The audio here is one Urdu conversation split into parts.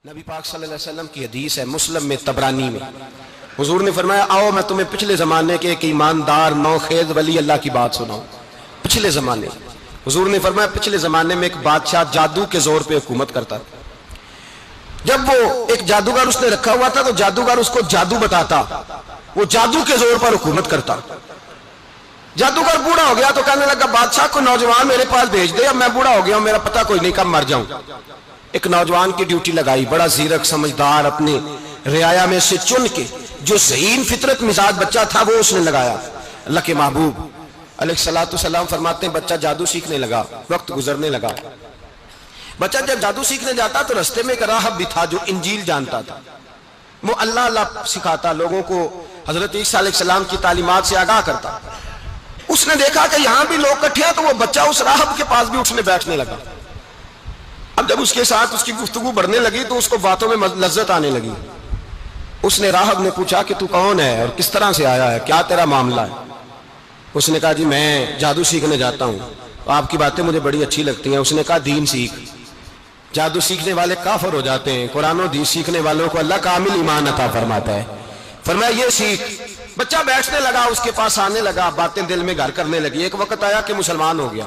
نبی پاک صلی اللہ علیہ وسلم کی حدیث ہے مسلم میں طبرانی میں، حضور نے فرمایا آؤ میں تمہیں پچھلے زمانے کے ایک ایماندار نوخیز ولی اللہ کی بات سناؤں۔ پچھلے زمانے حضور نے فرمایا پچھلے زمانے میں ایک بادشاہ جادو کے زور پہ حکومت کرتا، جب وہ ایک جادوگر اس نے رکھا ہوا تھا تو جادوگر اس کو جادو بتاتا، وہ جادو کے زور پر حکومت کرتا۔ جادوگر بوڑھا ہو گیا تو کہنے لگا بادشاہ کو نوجوان میرے پاس بھیج دے، اب میں بوڑھا ہو گیا ہوں، میرا پتہ کوئی نہیں کب مر جاؤں۔ ایک نوجوان کی ڈیوٹی لگائی، بڑا زیرک سمجھدار، اپنے رعایا میں سے چن کے جو ذہین فطرت مزاج بچہ تھا وہ اس نے لگایا۔ اللہ کے محبوب علیہ الصلوۃ والسلام فرماتے ہیں بچہ جادو سیکھنے لگا، وقت گزرنے لگا۔ بچہ جب جادو سیکھنے جاتا تو رستے میں ایک راہب بھی تھا جو انجیل جانتا تھا، وہ اللہ سکھاتا، لوگوں کو حضرت عیسیٰ علیہ السلام کی تعلیمات سے آگاہ کرتا۔ اس نے دیکھا کہ یہاں بھی لوگ کٹھے ہیں تو وہ بچہ اس راہب کے پاس بھی اٹھنے بیٹھنے لگا۔ اب جب اس کے ساتھ اس کی گفتگو بڑھنے لگی تو اس کو باتوں میں لذت آنے لگی۔ اس نے راہب نے پوچھا کہ تو کون ہے اور کس طرح سے آیا ہے، کیا تیرا معاملہ ہے؟ اس نے کہا جی میں جادو سیکھنے جاتا ہوں، آپ کی باتیں مجھے بڑی اچھی لگتی ہیں۔ اس نے کہا دین سیکھ، جادو سیکھنے والے کافر ہو جاتے ہیں، قرآن و حدیث سیکھنے والوں کو اللہ کامل ایمان عطا فرماتا ہے۔ فرمایا یہ سیکھ۔ بچہ بیٹھنے لگا، اس کے پاس آنے لگا، باتیں دل میں گھر کرنے لگی۔ ایک وقت آیا کہ مسلمان ہو گیا،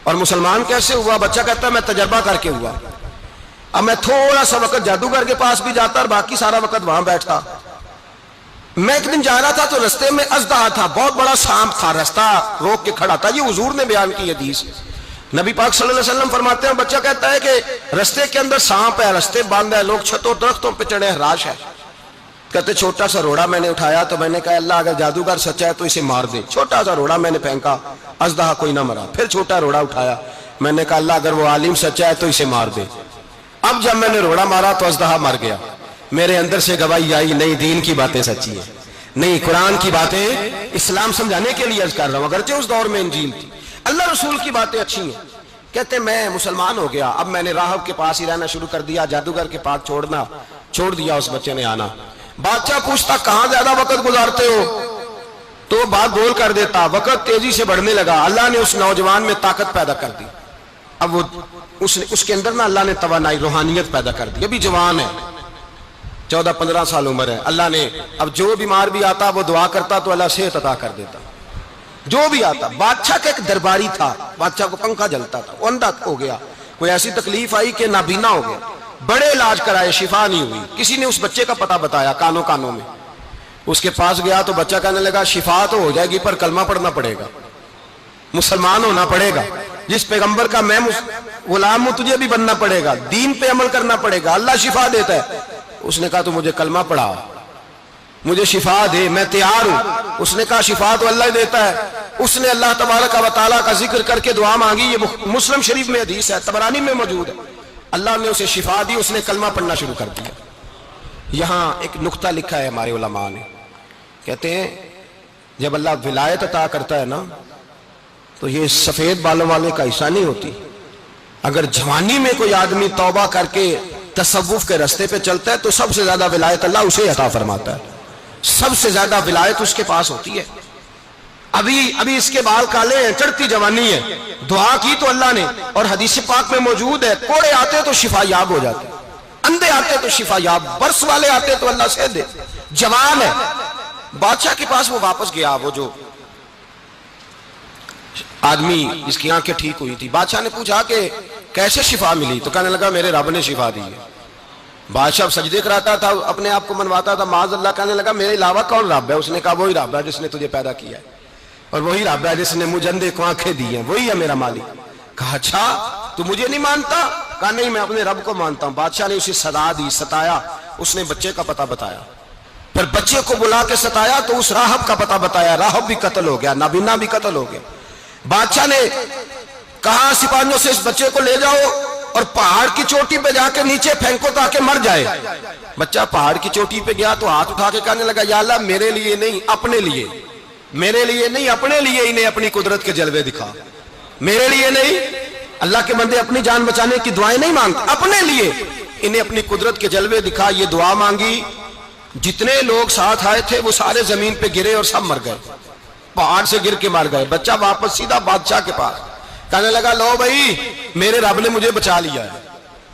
اور مسلمان کیسے ہوا؟ بچہ کہتا ہے میں تجربہ کر کے ہوا، اب میں تھوڑا سا وقت جادوگر کے پاس بھی جاتا اور باقی سارا وقت وہاں بیٹھتا۔ میں ایک دن جا رہا تھا تو رستے میں اژدہا تھا، بہت بڑا سانپ تھا، رستہ روک کے کھڑا تھا۔ یہ حضور نے بیان کی حدیث، نبی پاک صلی اللہ علیہ وسلم فرماتے ہیں بچہ کہتا ہے کہ رستے کے اندر سانپ ہے، رستے بند ہے، لوگ چھتوں درختوں پہ چڑھے، ہراش ہے۔ کہتے چھوٹا سا روڑا میں نے اٹھایا تو میں نے کہا اللہ اگر جادوگر سچا ہے تو اسے مار دے۔ چھوٹا سا روڑا میں نے پھینکا، اژدہا کوئی نہ مرا۔ پھر چھوٹا روڑا اٹھایا، میں نے کہا اللہ اگر وہ عالم سچا ہے تو اسے مار دے۔ اب جب میں نے روڑا مارا تو اژدہا مر گیا۔ میرے اندر سے گواہی آئی نہیں دین کی باتیں سچی ہیں، نہیں قرآن کی باتیں اسلام سمجھانے کے لیے عرض کر رہا ہوں، اگرچہ اس دور میں انجیل تھی، اللہ رسول کی باتیں اچھی ہیں۔ کہتے میں مسلمان ہو گیا، اب میں نے راہب کے پاس ہی رہنا شروع کر دیا، جادوگر کے پاس چھوڑ دیا اس بچے نے آنا۔ بادشاہ پوچھتا کہاں زیادہ وقت گزارتے ہو تو بات گول کر دیتا، وقت تیزی سے بڑھنے لگا۔ اللہ نے اس نوجوان میں طاقت پیدا کر دی، اب وہ اس کے اندر نا اللہ نے توانائی روحانیت پیدا کر دی، ابھی جوان ہے، 14-15 سال عمر ہے۔ اللہ نے اب جو بیمار بھی آتا وہ دعا کرتا تو اللہ صحت عطا کر دیتا، جو بھی آتا۔ بادشاہ کا ایک درباری تھا، بادشاہ کو پنکھا جلتا تھا، وہ اندھا ہو گیا، کوئی ایسی تکلیف آئی کہ نابینا ہو گیا، بڑے علاج کرائے شفا نہیں ہوئی۔ کسی نے اس بچے کا پتہ بتایا کانوں میں، اس کے پاس گیا تو بچہ کہنے لگا شفا تو ہو جائے گی پر کلمہ پڑھنا پڑے گا، مسلمان ہونا پڑے گا، جس پیغمبر کا میں غلام ہوں تجھے بھی بننا پڑے گا، دین پہ عمل کرنا پڑے گا، اللہ شفا دیتا ہے۔ اس نے کہا تو مجھے کلمہ پڑھا، مجھے شفا دے، میں تیار ہوں۔ اس نے کہا شفا تو اللہ ہی دیتا ہے۔ اس نے اللہ تبارک و تعالیٰ کا ذکر کر کے دعا مانگی، یہ مسلم شریف میں حدیث ہے، طبرانی میں موجود ہے۔ اللہ نے اسے شفا دی، اس نے کلمہ پڑھنا شروع کر دیا۔ یہاں ایک نقطہ لکھا ہے ہمارے علماء نے، کہتے ہیں جب اللہ ولایت عطا کرتا ہے نا تو یہ سفید بالوں والے کا حصہ نہیں ہوتی۔ اگر جوانی میں کوئی آدمی توبہ کر کے تصوف کے رستے پہ چلتا ہے تو سب سے زیادہ ولایت اللہ اسے عطا فرماتا ہے، سب سے زیادہ ولایت اس کے پاس ہوتی ہے۔ ابھی اس کے بال کالے ہیں، چڑھتی جوانی ہے، دعا کی تو اللہ نے، اور حدیث پاک میں موجود ہے کوڑے آتے تو شفا یاب ہو جاتے، اندھے آتے تو شفا یاب، برس والے آتے تو اللہ سے دے۔ جوان ہے، بادشاہ کے پاس وہ واپس گیا، وہ جو آدمی جس کی آنکھیں ٹھیک ہوئی تھی۔ بادشاہ نے پوچھا کہ کیسے شفا ملی؟ تو کہنے لگا میرے رب نے شفا دی ہے۔ بادشاہ سجدے کراتا تھا، اپنے آپ کو منواتا تھا، معاذ اللہ، کہنے لگا میرے علاوہ کون رب ہے؟ اس نے کہا وہی رب ہے جس نے تجھے پیدا کیا ہے، اور وہی رب ہے جس نے مجھے اندھے کو آنکھیں دی ہیں، وہی ہے میرا مالک۔ کہا اچھا تو مجھے نہیں مانتا؟ کہا نہیں میں اپنے رب کو مانتا ہوں۔ بادشاہ نے اسے سزا دی، ستایا، اس نے بچے کا پتہ بتایا، پھر بچے کو بلا کے ستایا تو اس راہب کا پتہ بتایا، راہب بھی قتل ہو گیا، نابینا بھی قتل ہو گیا۔ بادشاہ نے کہا سپاہیوں سے اس بچے کو لے جاؤ اور پہاڑ کی چوٹی پہ جا کے نیچے پھینکو تاکہ مر جائے۔ بچہ پہاڑ کی چوٹی پہ گیا تو ہاتھ اٹھا کے کہنے لگا یا اللہ میرے لیے نہیں اپنے لیے، میرے لیے نہیں اپنے لیے انہیں اپنی قدرت کے جلوے دکھا، میرے لیے نہیں۔ اللہ کے بندے اپنی جان بچانے کی دعائیں نہیں مانگتے، اپنے لیے انہیں اپنی قدرت کے جلوے دکھا۔ یہ دعا مانگی، جتنے لوگ ساتھ آئے تھے وہ سارے زمین پہ گرے اور سب مر گئے، پہاڑ سے گر کے مر گئے۔ بچہ واپس سیدھا بادشاہ کے پاس، کہنے لگا لو بھائی میرے رب نے مجھے بچا لیا ہے،